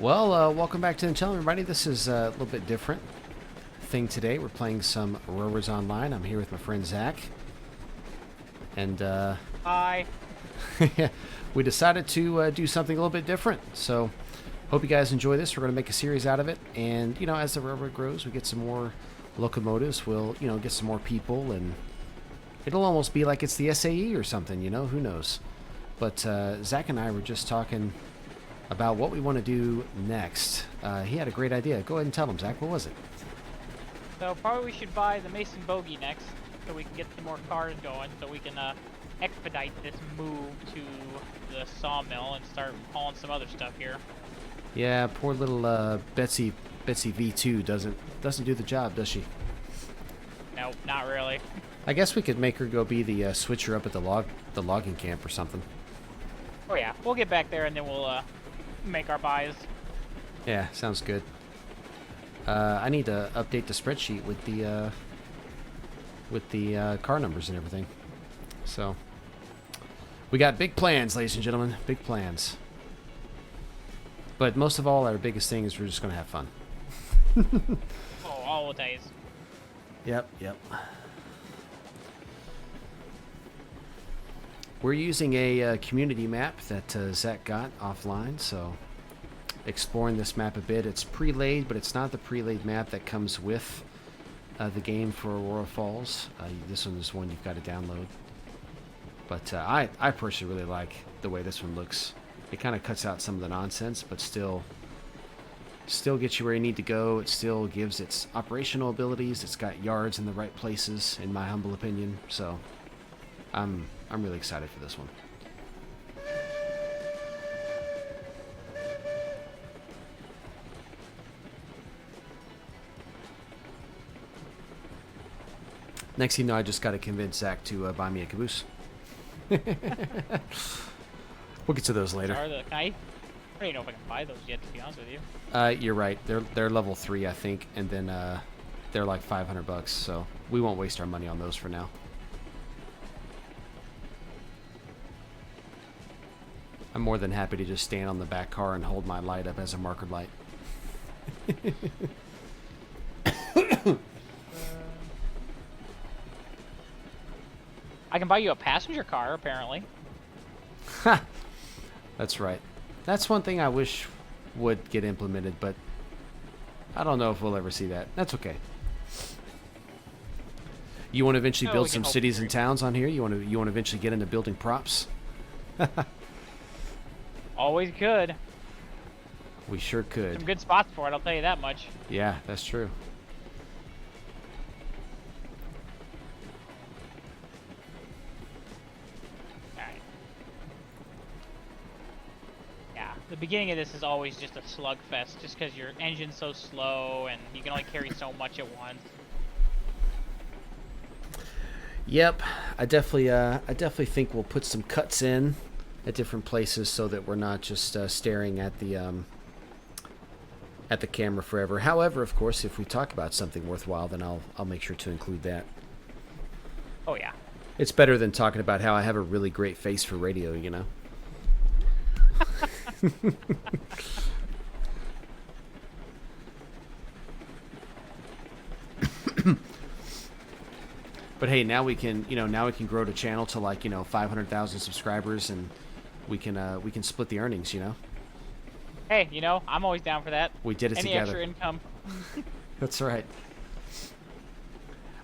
Well, welcome back to the channel, everybody. This is a little bit different thing today. We're playing some Rowers Online. I'm here with my friend Zach. And Hi. we decided to do something a little bit different. So hope you guys enjoy this. We're going to make a series out of it. And, you know, as the railroad grows, we get some more locomotives. We'll, you know, get some more people. And it'll almost be like it's the SAE or something, you know? Who knows? But Zach and I were just talking about what we want to do next. He had a great idea. Go ahead and tell him, Zach. What was it? So probably we should buy the Mason Bogey next, so we can get some more cars going, so we can expedite this move to the sawmill and start hauling some other stuff here. Yeah, poor little Betsy V2 doesn't do the job, does she? Nope, not really. I guess we could make her go be the switcher up at the logging camp or something. Oh yeah, we'll get back there and then we'll make our buys. Yeah, sounds good. I need to update the spreadsheet with the car numbers and everything. So we got big plans, ladies and gentlemen, big plans. But most of all, our biggest thing is we're just gonna have fun. Oh, all the days. Yep. We're using a community map that Zach got offline, so exploring this map a bit. It's pre-laid, but it's not the pre-laid map that comes with the game for Aurora Falls. This one is one you've got to download. But I personally really like the way this one looks. It kind of cuts out some of the nonsense, but still gets you where you need to go. It still gives its operational abilities. It's got yards in the right places, in my humble opinion. So I'm really excited for this one. Next thing you know, I just got to convince Zach to buy me a caboose. We'll get to those later. I don't even know if I can buy those yet, to be honest with you. You're right. They're level 3, I think, and then they're like $500, so we won't waste our money on those for now. I'm more than happy to just stand on the back car and hold my light up as a marker light. I can buy you a passenger car, apparently. That's right. That's one thing I wish would get implemented, but I don't know if we'll ever see that. That's okay. You want to eventually build some cities and towns on here? You want to eventually get into building props? Always could. We sure could. Some good spots for it, I'll tell you that much. Yeah, that's true. Alright. Yeah, the beginning of this is always just a slugfest, just because your engine's so slow and you can only carry so much at once. Yep, I definitely think we'll put some cuts in at different places so that we're not just staring at the camera forever. However, of course, if we talk about something worthwhile, then I'll make sure to include that. Oh yeah. It's better than talking about how I have a really great face for radio, you know. But hey, now we can grow the channel to like, 500,000 subscribers, and we can split the earnings, you know. Hey, I'm always down for that. We did it together. Any extra income. That's right.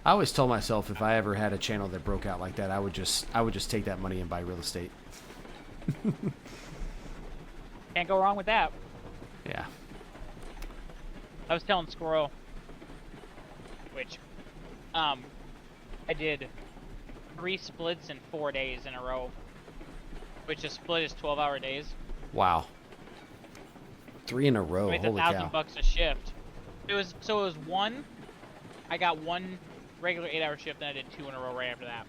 I always told myself if I ever had a channel that broke out like that, I would just take that money and buy real estate. Can't go wrong with that. Yeah. I was telling Squirrel, which, I did 3 splits in 4 days in a row, which a split is 12-hour days. Wow. 3 in a row. It's Holy cow. $1,000 a shift. It was one. I got 1 regular 8-hour shift, then I did 2 in a row right after that.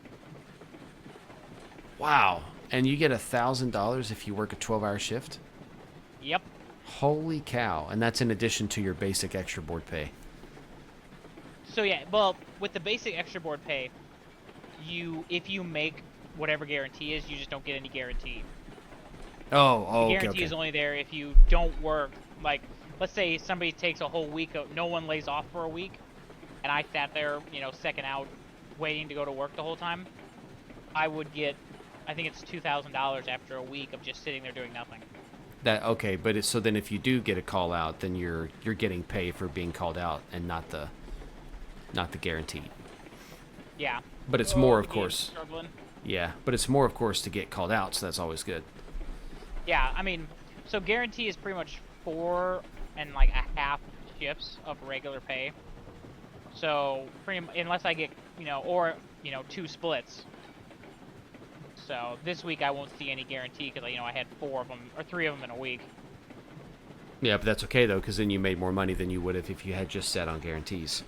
Wow. And you get $1,000 if you work a 12-hour shift? Yep. Holy cow. And that's in addition to your basic extra board pay. So yeah, well, with the basic extra board pay, if you make whatever guarantee is, you just don't get any guarantee. Oh, the okay. guarantee is only there if you don't work Like, let's say somebody takes a whole week, no one lays off for a week, and I sat there, you know, second out, waiting to go to work the whole time, I would get, I think it's $2,000 after a week of just sitting there doing nothing. Okay, but so then if you do get a call out, then you're getting pay for being called out and not the guaranteed. Yeah. But it's more, of the game's course. struggling. Yeah, but it's more, of course, to get called out, so that's always good. Yeah, I mean, so guarantee is pretty much 4.5 shifts of regular pay. So unless I get, you know, or, you know, 2 splits. So this week I won't see any guarantee because, you know, I had 4 of them or 3 of them in a week. Yeah, but that's okay though, because then you made more money than you would have if you had just sat on guarantees.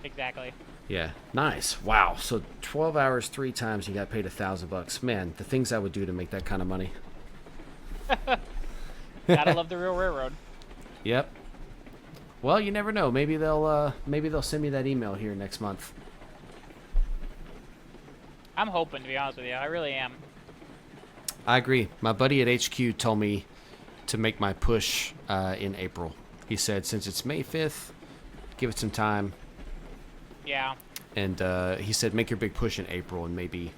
Exactly. Yeah, nice. Wow. So 12 hours 3 times, you got paid $1,000. Man, the things I would do to make that kind of money. Gotta love the real railroad. Yep. Well, you never know. Maybe they'll send me that email here next month. I'm hoping, to be honest with you. I really am. I agree. My buddy at HQ told me to make my push in April. He said since it's May 5th, give it some time. Yeah. And he said make your big push in April, and maybe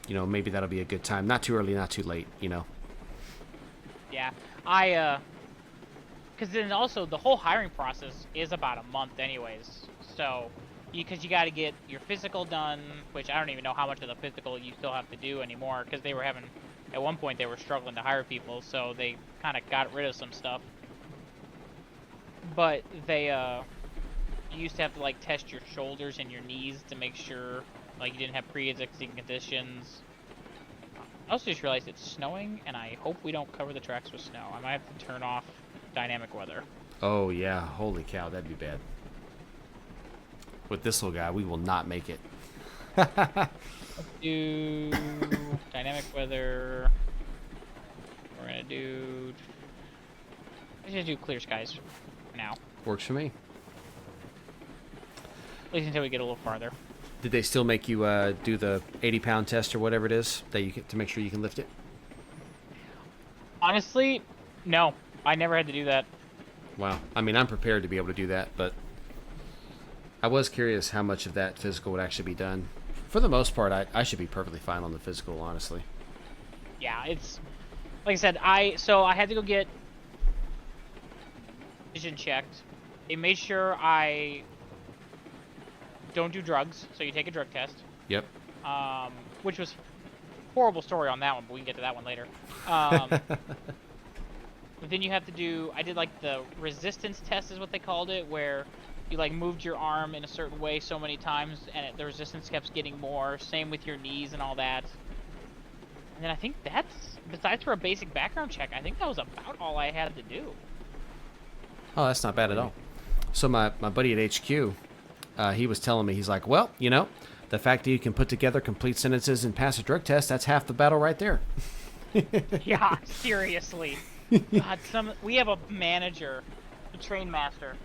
that'll be a good time. Not too early, not too late. You know. Yeah. Because then also the whole hiring process is about a month anyways. So, because you got to get your physical done, which I don't even know how much of the physical you still have to do anymore, because they were having, at one point they were struggling to hire people, so they kind of got rid of some stuff. But they, you used to have to like test your shoulders and your knees to make sure like you didn't have pre-existing conditions. I also just realized it's snowing, and I hope we don't cover the tracks with snow. I might have to turn off dynamic weather. Oh yeah, holy cow, that'd be bad. With this little guy, we will not make it. Let's do dynamic weather. We're gonna do. Let's just do clear skies for now. Works for me. At least until we get a little farther. Did they still make you do the 80-pound test or whatever it is that you get to make sure you can lift it? Honestly, no. I never had to do that. Wow. I mean, I'm prepared to be able to do that, but I was curious how much of that physical would actually be done. For the most part, I should be perfectly fine on the physical, honestly. Yeah, it's like I said. I had to go get vision checked. They made sure I don't do drugs, so you take a drug test. Yep. Which was horrible story on that one, but we can get to that one later. But then you have to do, I did like the resistance test is what they called it, where you like moved your arm in a certain way so many times and the resistance kept getting more. Same with your knees and all that. And then I think that's, besides for a basic background check, I think that was about all I had to do. Oh, that's not bad at all. So my buddy at HQ, he was telling me, he's like, well, you know, the fact that you can put together complete sentences and pass a drug test, that's half the battle right there. Yeah, seriously. God, we have a manager, a train master,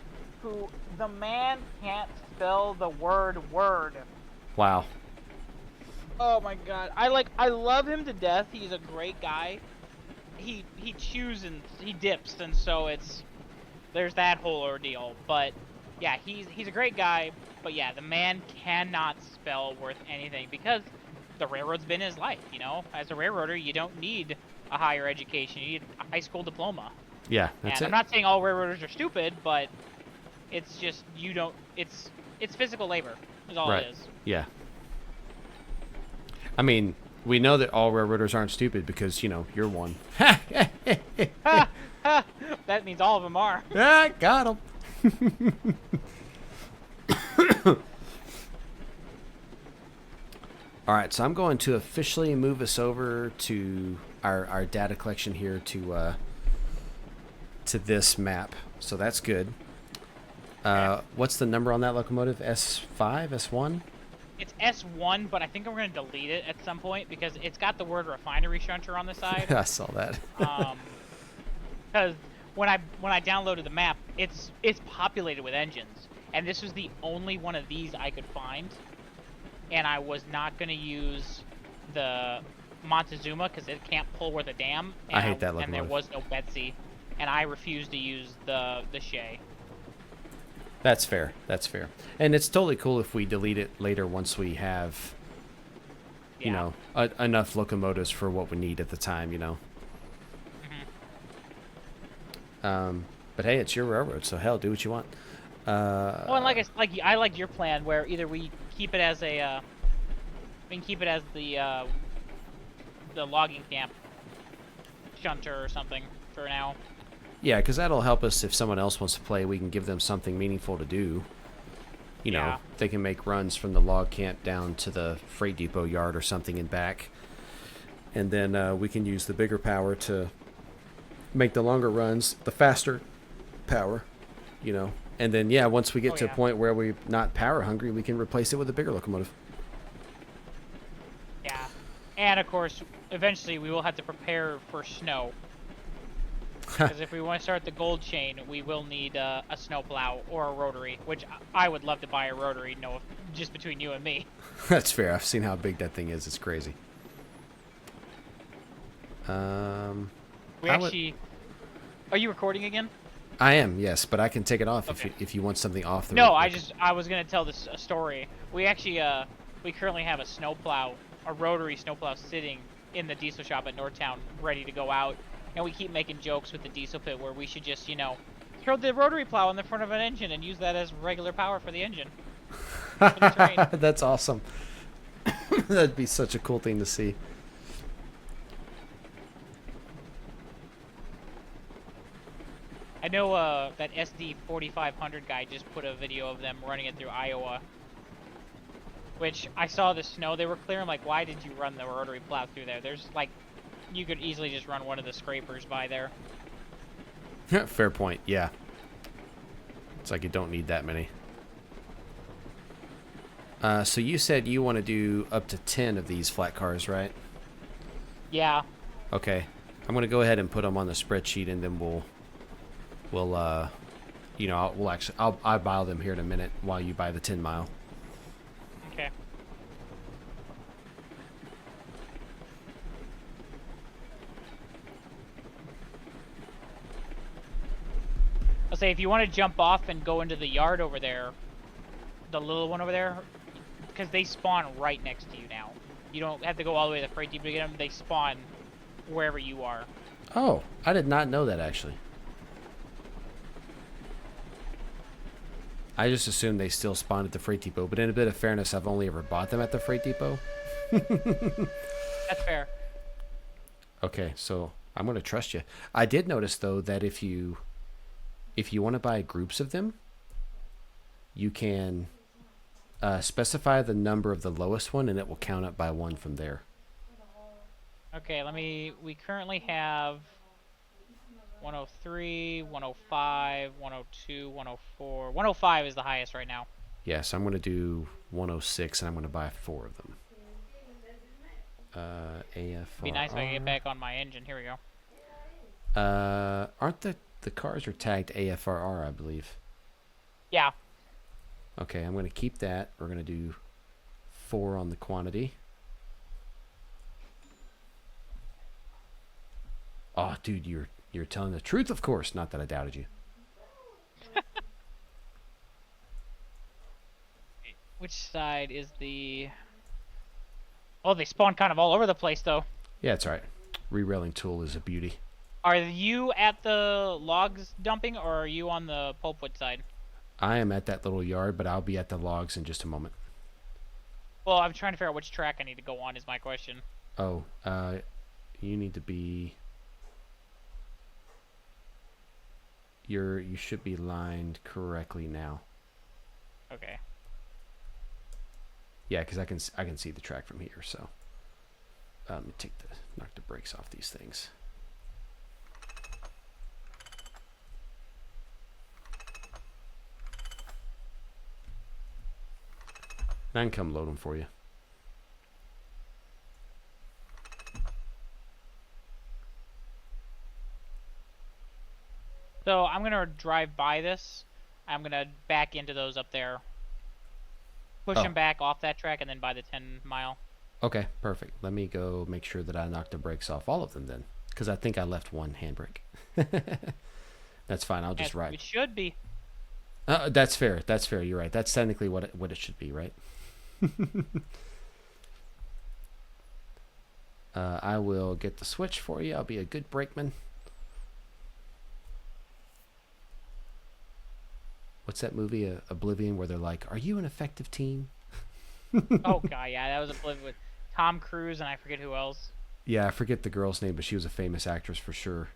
who the man can't spell the word word. Wow. Oh my God, I love him to death. He's a great guy. He chews and he dips, and so there's that whole ordeal. But yeah, he's a great guy. But yeah, the man cannot spell worth anything because the railroad's been his life. You know, as a railroader, you don't need a higher education. You need a high school diploma. Yeah, that's and it. I'm not saying all railroaders are stupid, but it's just it's physical labor is all Right. it is. Yeah. I mean, we know that all railroaders aren't stupid because, you know, you're one. Ha! That means all of them are. Ah, got him. All right, so I'm going to officially move us over to our data collection here to this map. So that's good. What's the number on that locomotive? S5, S1? It's S1, but I think I'm going to delete it at some point because it's got the word refinery shunter on the side. I saw that. Because when I downloaded the map, it's populated with engines, and this was the only one of these I could find. And I was not going to use the Montezuma because it can't pull worth a damn. And I hate that And there locomotive. was no Betsy. and I refuse to use the Shay. That's fair. That's fair. And it's totally cool if we delete it later once we have, Yeah. you know, enough locomotives for what we need at the time, you know. But hey, it's your railroad, so hell, do what you want. Oh, and I like your plan where either we keep it as a we can keep it as the logging camp shunter or something for now. Yeah, because that'll help us if someone else wants to play. We can give them something meaningful to do. You know, Yeah. they can make runs from the log camp down to the freight depot yard or something and back. And then we can use the bigger power to make the longer runs, the faster power, you know. And then, yeah, once we get to a point where we're not power hungry, we can replace it with a bigger locomotive. Yeah. And of course, eventually we will have to prepare for snow. Because if we want to start the gold chain, we will need a snowplow or a rotary, which I would love to buy a rotary, no, just between you and me. That's fair. I've seen how big that thing is. It's crazy. We actually... Are you recording again? I am, yes, but I can take it off if you want something off the record. I was going to tell this a story. We actually, we currently have a snowplow, a rotary snowplow sitting in the diesel shop at Northtown, ready to go out. And we keep making jokes with the diesel pit where we should just, you know, throw the rotary plow in the front of an engine and use that as regular power for the engine. For the terrain. That's awesome. That'd be such a cool thing to see. I know that SD 4500 guy just put a video of them running it through Iowa. Which, I saw the snow they were clearing. Like, why did you run the rotary plow through there? There's, like... You could easily just run one of the scrapers by there. Fair point, yeah. It's like you don't need that many. So you said you want to do up to 10 of these flat cars, right? Yeah. Okay. I'm going to go ahead and put them on the spreadsheet, and then you know, I'll buy them here in a minute while you buy the 10 mile. Okay. I'll say if you want to jump off and go into the yard over there, the little one over there, because they spawn right next to you now. You don't have to go all the way to the freight depot to get them. They spawn wherever you are. Oh, I did not know that, actually. I just assumed they still spawned at the freight depot, but in a bit of fairness, I've only ever bought them at the freight depot. That's fair. Okay, so I'm going to trust you. I did notice, though, that if you want to buy groups of them, you can specify the number of the lowest one, and it will count up by one from there. Okay, we currently have 103, 105, 102, 104. 105 is the highest right now. Yes, I'm going to do 106, and I'm going to buy 4 of them. AFR. Be nice if I could get back on my engine. Here we go. Aren't the cars are tagged AFRR, I believe. Yeah. Okay, I'm going to keep that. We're going to do 4 on the quantity. Oh, dude, you're telling the truth, of course. Not that I doubted you. Which side is the... Oh, they spawn kind of all over the place, though. Yeah, it's all right. Re-railing tool is a beauty. Are you at the logs dumping, or are you on the pulpwood side? I am at that little yard, but I'll be at the logs in just a moment. Well, I'm trying to figure out which track I need to go on is my question. Oh, you need to be... You should be lined correctly now. Okay. Yeah, because I can see the track from here. So, let me knock the brakes off these things. I can come load them for you. So I'm gonna drive by this. I'm gonna back into those up there. Push them back off that track and then by the 10 mile. Okay, perfect. Let me go make sure that I knock the brakes off all of them then. Because I think I left one handbrake. That's fine. I'll just ride. It should be. That's fair. That's fair. You're right. That's technically what it should be, right? I will get the switch for you. I'll be a good brakeman. What's that movie, Oblivion, where they're like, "Are you an effective teen?" Oh god, yeah, that was Oblivion with Tom Cruise and I forget who else. Yeah, I forget the girl's name, but she was a famous actress for sure.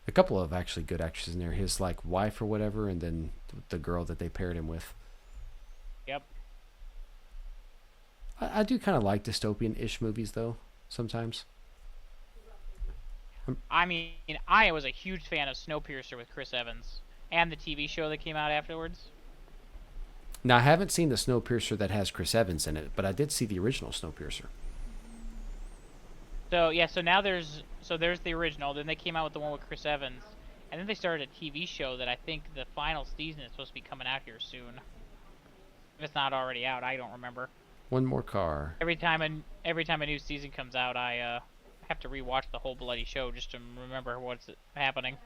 A couple of actually good actresses in there. His like wife or whatever, and then the girl that they paired him with. Yep. I do kind of like dystopian-ish movies though. Sometimes. I mean, I was a huge fan of Snowpiercer with Chris Evans and the TV show that came out afterwards. Now I haven't seen the Snowpiercer that has Chris Evans in it, but I did see the original Snowpiercer. So yeah, so now there's the original. Then they came out with the one with Chris Evans, and then they started a TV show that I think the final season is supposed to be coming out here soon. If it's not already out, I don't remember. One more car. Every time a new season comes out, I have to rewatch the whole bloody show just to remember what's happening.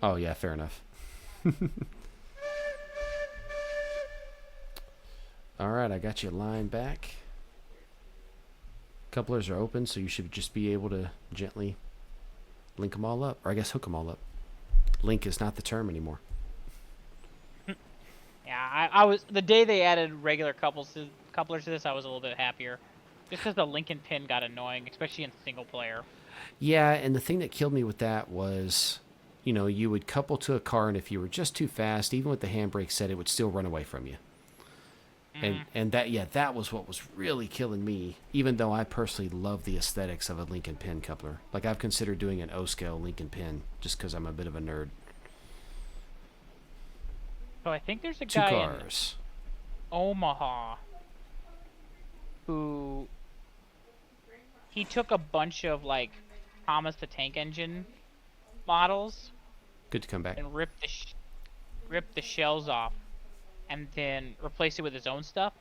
Oh yeah, fair enough. All right, I got you lined back. Couplers are open, so you should just be able to gently link them all up, or I guess hook them all up. Link is not the term anymore. Yeah, I was the day they added regular couplers to this, I was a little bit happier, just because the Lincoln pin got annoying, especially in single player. Yeah, and the thing that killed me with that was, you would couple to a car, and if you were just too fast, even with the handbrake set, it would still run away from you. And that was what was really killing me, even though I personally love the aesthetics of a Lincoln pin coupler. Like, I've considered doing an O-scale Lincoln pin just because I'm a bit of a nerd. So I think there's a Two guy cars. in Omaha who he took a bunch of like Thomas the Tank Engine models Good to come back. and ripped the shells off and then replaced it with his own stuff.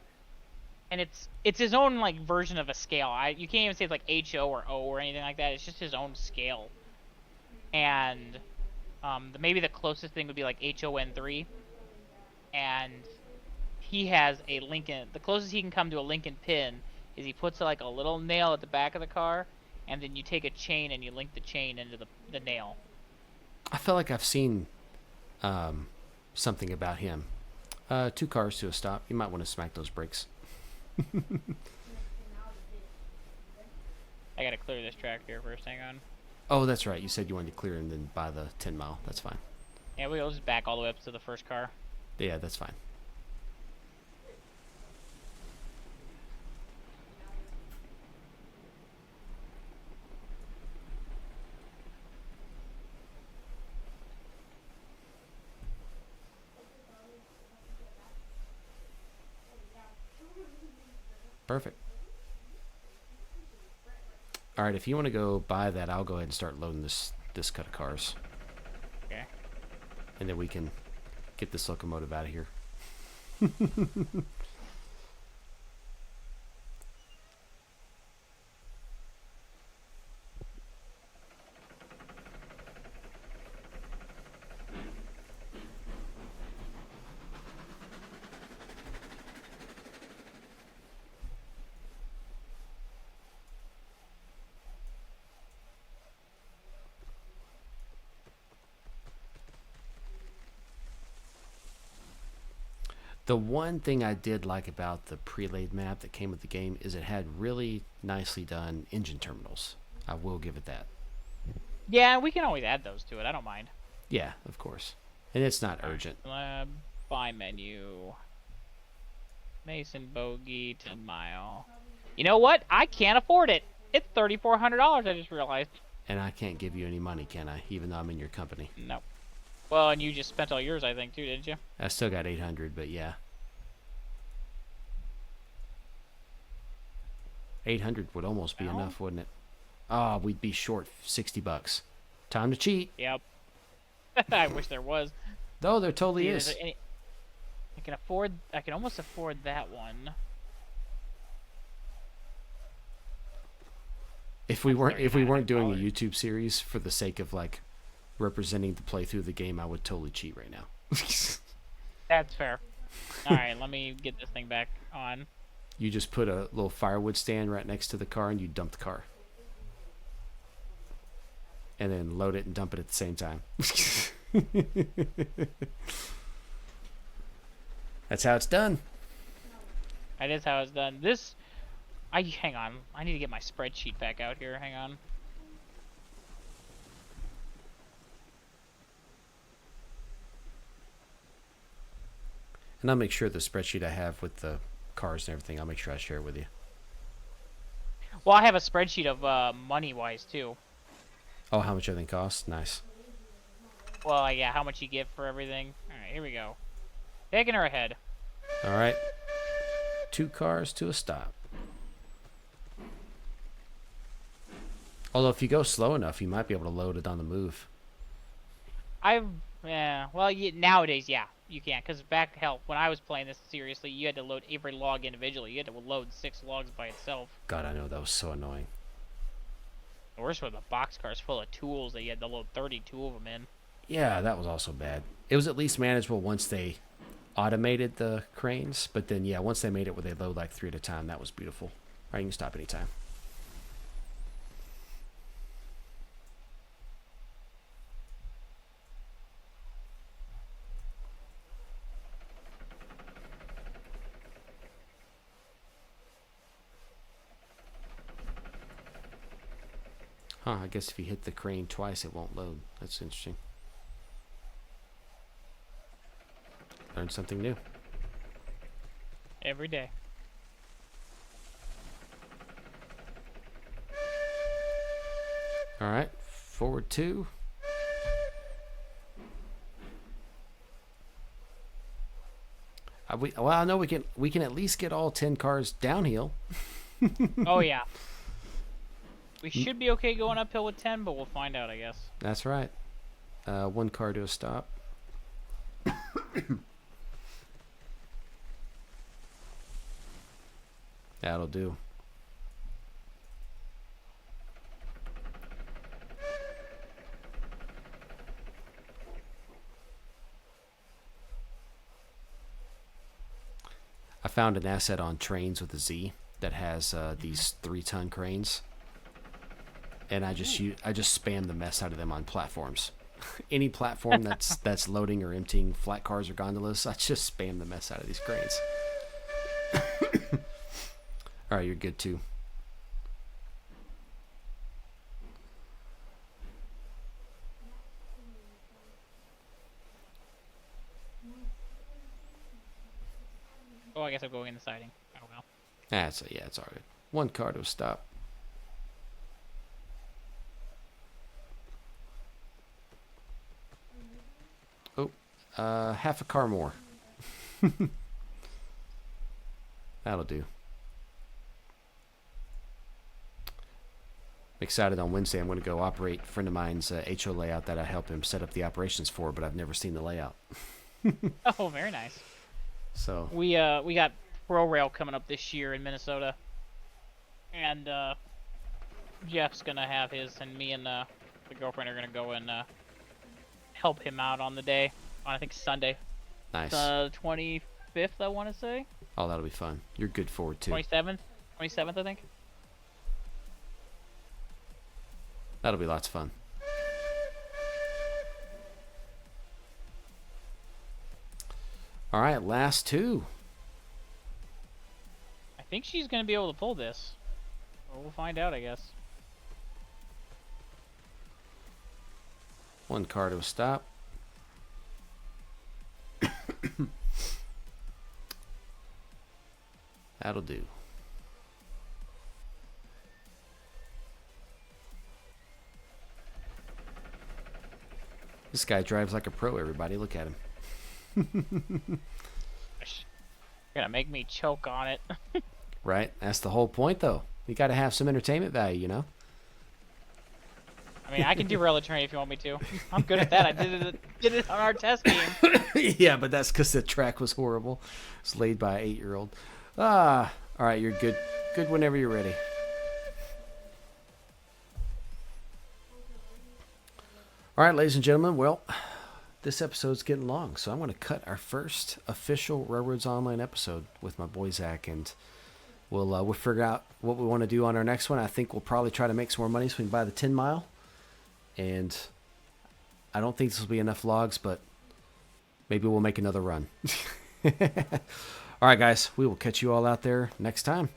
And it's his own like version of a scale. You can't even say it's like HO or O or anything like that. It's just his own scale. And maybe the closest thing would be like HON3. And he has a Lincoln. The closest he can come to a Lincoln pin is he puts like a little nail at the back of the car, and then you take a chain and you link the chain into the nail. I feel like I've seen something about him. Two cars to a stop. You might want to smack those brakes. I gotta clear this track here first. Hang on. Oh, that's right. You said you wanted to clear and then buy the 10 mile. That's fine. Yeah, we'll just back all the way up to the first car. Yeah, that's fine. Perfect. All right, if you want to go buy that, I'll go ahead and start loading this cut of cars. Okay. And then we can get this locomotive out of here. The one thing I did like about the pre-laid map that came with the game is it had really nicely done engine terminals. I will give it that. Yeah, we can always add those to it. I don't mind. Yeah, of course. And it's not urgent. Buy menu. Mason Bogey 10 mile. You know what? I can't afford it. It's $3,400. I just realized. And I can't give you any money, can I? Even though I'm in your company. No. Well, and you just spent all yours, I think, too, didn't you? I still got 800, but yeah. 800 would almost be enough, wouldn't it? Oh, we'd be short $60. Time to cheat. Yep. I wish there was. No, there totally is. I can almost afford that one. If we weren't doing a $39. YouTube series for the sake of like representing the playthrough of the game, I would totally cheat right now. That's fair. All right, let me get this thing back on. You just put a little firewood stand right next to the car and you dump the car. And then load it and dump it at the same time. That's how it's done. That is how it's done. Hang on. I need to get my spreadsheet back out here. Hang on. And I'll make sure the spreadsheet I have with the cars and everything, I'll make sure I share it with you. Well, I have a spreadsheet of money-wise, too. Oh, how much everything costs? Nice. Well, yeah, how much you get for everything. All right, here we go. Taking her ahead. All right. 2 cars to a stop. Although if you go slow enough, you might be able to load it on the move. Well, nowadays, yeah, you can. Because hell, when I was playing this seriously, you had to load every log individually. You had to load 6 logs by itself. God, I know, that was so annoying. The worst were the boxcars full of tools that you had to load 32 of them in. Yeah, that was also bad. It was at least manageable once they automated the cranes. But then, yeah, once they made it where they load like 3 at a time, that was beautiful. All right, you can stop anytime. Huh, I guess if you hit the crane twice, it won't load. That's interesting. Learn something new. Every day. All right, forward 2. Well, I know we can at least get all 10 cars downhill. Oh, yeah. We should be okay going uphill with 10, but we'll find out, I guess. That's right. 1 car to a stop. That'll do. I found an asset on Trains with a Z that has these 3-ton cranes. And I just spam the mess out of them on platforms. Any platform that's loading or emptying flat cars or gondolas, I just spam the mess out of these cranes. All right, you're good too. Oh, I guess I'm going in the siding. Oh, well. Yeah, it's all good. 1 car to a stop. Half a car more. That'll do. I'm excited on Wednesday. I'm going to go operate a friend of mine's HO layout that I help him set up the operations for, but I've never seen the layout. Oh, very nice. So We got Pro Rail coming up this year in Minnesota, and Jeff's gonna have his, and me and the girlfriend are gonna go and help him out on the day, on I think Sunday. nice. 25th, I want to say. Oh, that'll be fun. You're good forward too. 27th, I think. That'll be lots of fun. All right, last 2. I think she's gonna be able to pull this. Well, we'll find out, I guess. 1 car to a stop. That'll do. This guy drives like a pro, everybody. Look at him. You're gonna make me choke on it. Right? That's the whole point, though. You got to have some entertainment value, you know? I mean, I can derail a train if you want me to. I'm good at that. I did it on our test game. Yeah, but that's because the track was horrible. It's laid by an 8-year-old. All right, you're good. Good whenever you're ready. All right, ladies and gentlemen. Well, this episode's getting long, so I'm going to cut our first official Railroads Online episode with my boy Zach, and we'll figure out what we want to do on our next one. I think we'll probably try to make some more money so we can buy the 10 mile, and I don't think this will be enough logs, but maybe we'll make another run. All right, guys, we will catch you all out there next time.